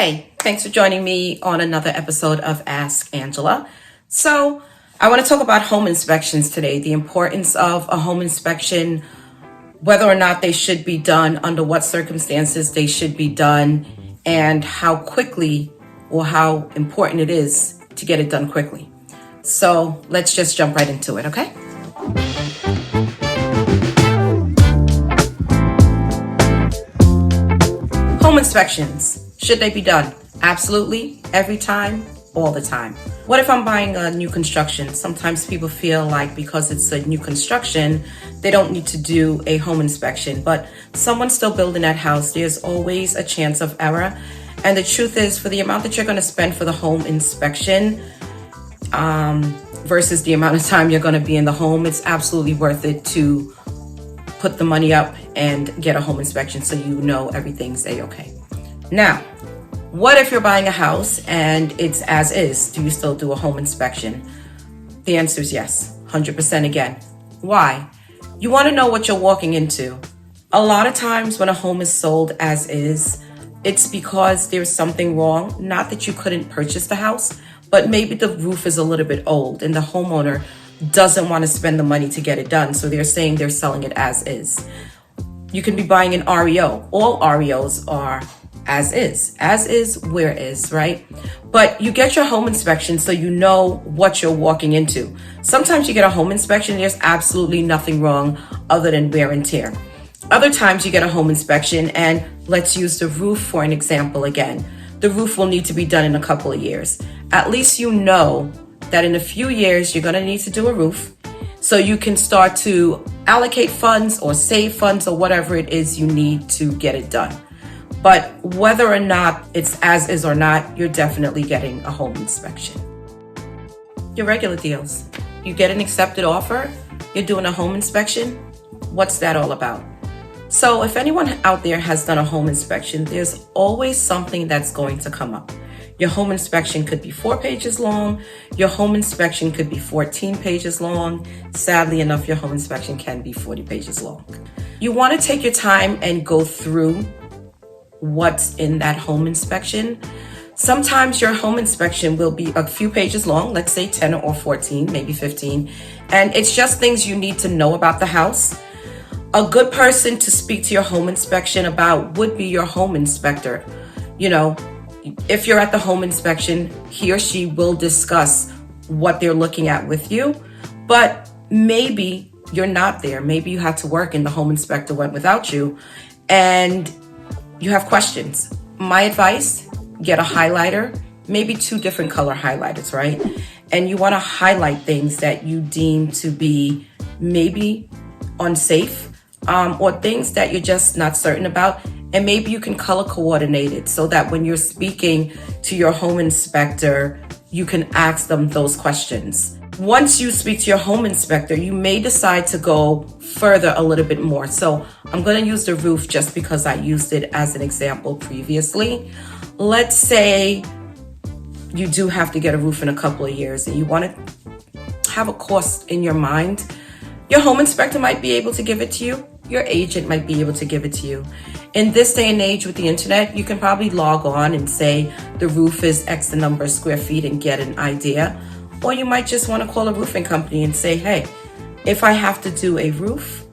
Hey, thanks for joining me on another episode of Ask Angela. So, I want to talk about home inspections today, the importance of a home inspection, whether or not they should be done, under what circumstances they should be done, and how quickly or how important it is to get it done quickly. So, let's just jump right into it, okay? Home inspections. Should they be done? Absolutely. Every time, all the time. What if I'm buying a new construction? Sometimes people feel like because it's a new construction, they don't need to do a home inspection. But someone's still building that house. There's always a chance of error. And the truth is, for the amount that you're going to spend for the home inspection, versus the amount of time you're going to be in the home, it's absolutely worth it to put the money up and get a home inspection so you know everything's a-okay. Now, what if you're buying a house and it's as is? Do you still do a home inspection? The answer is yes, 100% again. Why? You want to know what you're walking into. A lot of times when a home is sold as is, it's because there's something wrong. Not that you couldn't purchase the house, but maybe the roof is a little bit old and the homeowner doesn't want to spend the money to get it done. So they're saying they're selling it as is. You can be buying an REO. All REOs are as is, where is, right? But you get your home inspection so you know what you're walking into. Sometimes you get a home inspection, there's absolutely nothing wrong other than wear and tear. Other times you get a home inspection, and let's use the roof for an example again. The roof will need to be done in a couple of years. At least you know that in a few years you're going to need to do a roof, so you can start to allocate funds or save funds or whatever it is you need to get it done. But whether or not it's as is or not, you're definitely getting a home inspection. Your regular deals. You get an accepted offer, you're doing a home inspection. What's that all about? So if anyone out there has done a home inspection, there's always something that's going to come up. Your home inspection could be 4 pages long. Your home inspection could be 14 pages long. Sadly enough, your home inspection can be 40 pages long. You want to take your time and go through what's in that home inspection. Sometimes your home inspection will be a few pages long, let's say 10 or 14, maybe 15. And it's just things you need to know about the house. A good person to speak to your home inspection about would be your home inspector. You know, if you're at the home inspection, he or she will discuss what they're looking at with you, but maybe you're not there. Maybe you had to work and the home inspector went without you and you have questions. My advice, get a highlighter, maybe 2 different color highlighters, right? And you want to highlight things that you deem to be maybe unsafe, or things that you're just not certain about. And maybe you can color coordinate it so that when you're speaking to your home inspector, you can ask them those questions. Once you speak to your home inspector, you may decide to go further a little bit more. So I'm going to use the roof just because I used it as an example previously. Let's say you do have to get a roof in a couple of years and you want to have a cost in your mind. Your home inspector might be able to give it to you. Your agent might be able to give it to you. In this day and age with the internet, you can probably log on and say the roof is X the number of square feet and get an idea. Or you might just want to call a roofing company and say, hey, if I have to do a roof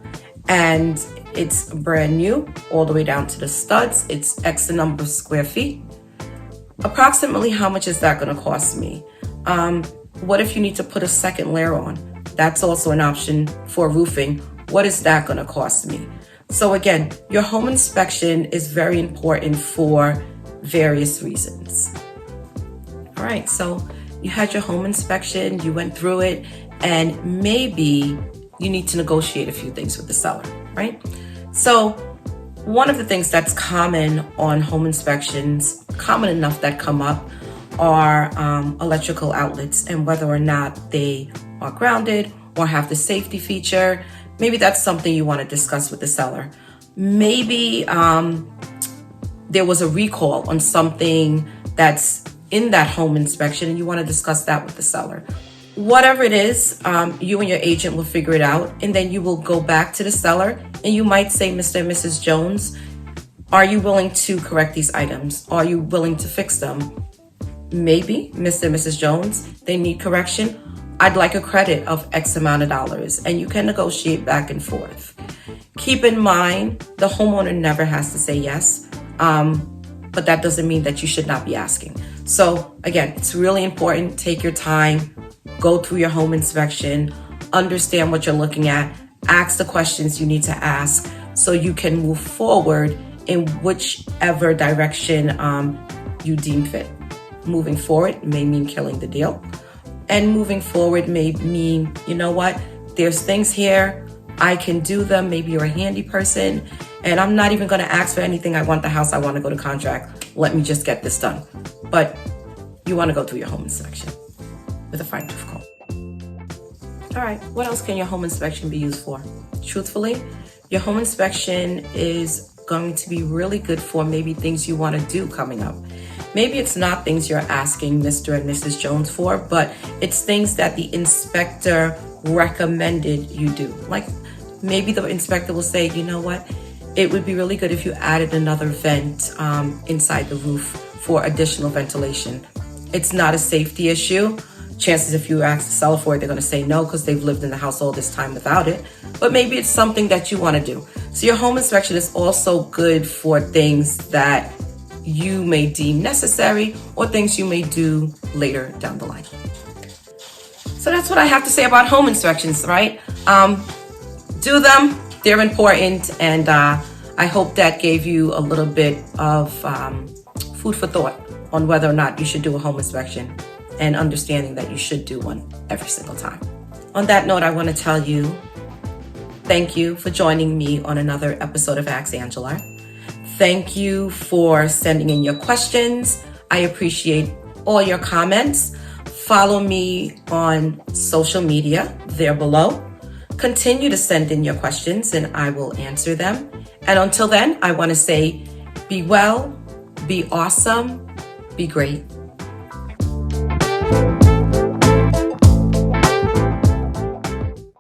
and it's brand new, all the way down to the studs, it's X the number of square feet. Approximately how much is that going to cost me? What if you need to put a second layer on? That's also an option for roofing. What is that going to cost me? So again, your home inspection is very important for various reasons. All right, so you had your home inspection, you went through it, and maybe you need to negotiate a few things with the seller, right? So one of the things that's common on home inspections, common enough that come up, are electrical outlets and whether or not they are grounded or have the safety feature. Maybe that's something you want to discuss with the seller. Maybe there was a recall on something that's in that home inspection and you want to discuss that with the seller. Whatever it is, you and your agent will figure it out, and then you will go back to the seller and you might say, Mr. and Mrs. Jones, Are you willing to correct these items? Are you willing to fix them? Maybe, Mr. and Mrs. Jones, they need correction. I'd like a credit of X amount of dollars, and you can negotiate back and forth. Keep in mind, the homeowner never has to say yes, but that doesn't mean that you should not be asking. So again, it's really important. Take your time, go through your home inspection, understand what you're looking at, ask the questions you need to ask so you can move forward in whichever direction you deem fit. Moving forward may mean killing the deal. And moving forward may mean, you know what, there's things here, I can do them. Maybe you're a handy person and I'm not even going to ask for anything. I want the house, I want to go to contract. Let me just get this done. But you want to go through your home inspection with a fine tooth comb. All right, what else can your home inspection be used for? Truthfully, your home inspection is going to be really good for maybe things you want to do coming up. Maybe it's not things you're asking Mr. and Mrs. Jones for, but it's things that the inspector recommended you do. Like maybe the inspector will say, you know what, it would be really good if you added another vent inside the roof for additional ventilation. It's not a safety issue. Chances if you ask the seller for it, they're going to say no because they've lived in the house all this time without it. But maybe it's something that you want to do. So your home inspection is also good for things that you may deem necessary or things you may do later down the line. So that's what I have to say about home inspections, right? Do them. They're important. And I hope that gave you a little bit of food for thought on whether or not you should do a home inspection and understanding that you should do one every single time. On that note, I want to tell you, thank you for joining me on another episode of Ask Angela. Thank you for sending in your questions. I appreciate all your comments. Follow me on social media, there below. Continue to send in your questions and I will answer them. And until then, I want to say, be well, be awesome, be great.